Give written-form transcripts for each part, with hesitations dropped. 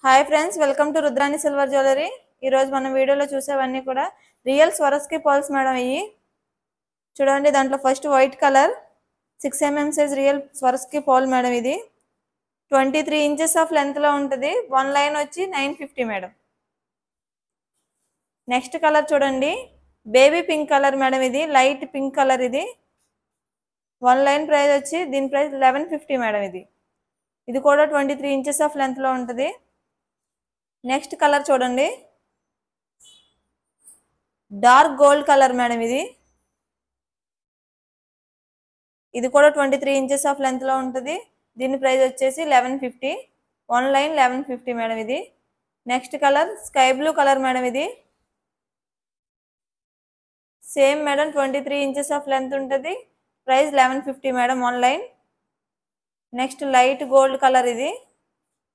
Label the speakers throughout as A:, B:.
A: Hi friends, welcome to Rudrani silver jewellery. ఈ రోజు మనం వీడియోలో చూసేవన్నీ కూడా రియల్ స్వరస్కి పర్ల్స్ మేడం. ఇవి చూడండి, దాంట్లో first white colour 6mm size real స్వరస్కి pearl madam. ఇది 23 ఇంచెస్ ఆఫ్ లెంత్ లో ఉంటుంది. వన్ లైన్ వచ్చి 950 మేడం. నెక్స్ట్ కలర్ చూడండి, బేబీ పింక్ కలర్ మేడం. ఇది లైట్ పింక్ కలర్. ఇది వన్ లైన్ ప్రైస్ వచ్చి దీని ప్రైస్ 1150 మేడం. ఇది కూడా 23 ఇంచెస్ ఆఫ్ లెంత్ లో ఉంటుంది. నెక్స్ట్ కలర్ చూడండి, డార్క్ గోల్డ్ కలర్ మేడం. ఇది కూడా 23 ఇంచెస్ ఆఫ్ లెంత్ లో ఉంటుంది. దీని ప్రైస్ వచ్చేసి 1150. One line 1150 madam. ఇది next colour sky blue colour madam. ఇది same madam, 23 inches of length ఉంటుంది. Price 1150 madam, one line. Next light gold colour. ఇది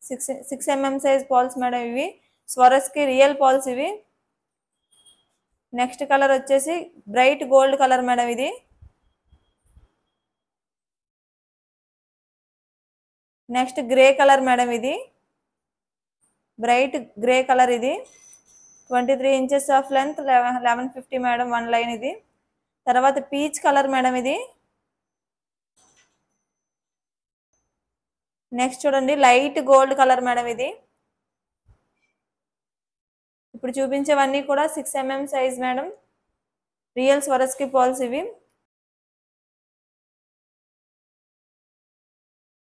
A: 6mm సైజ్ పాల్స్ మేడం. ఇవి స్వరస్కి రియల్ పాల్స్ ఇవి. నెక్స్ట్ కలర్ వచ్చేసి bright gold colour madam. ఇది next grey colour madam. ఇది bright grey colour. ఇది 23 inches of length 1150 madam, one line. ఇది తర్వాత peach colour madam. ఇది నెక్స్ట్ చూడండి, లైట్ గోల్డ్ కలర్ మేడం. ఇది ఇప్పుడు చూపించేవన్నీ కూడా 6mm size madam, real స్వరస్కి pearls ఇవి.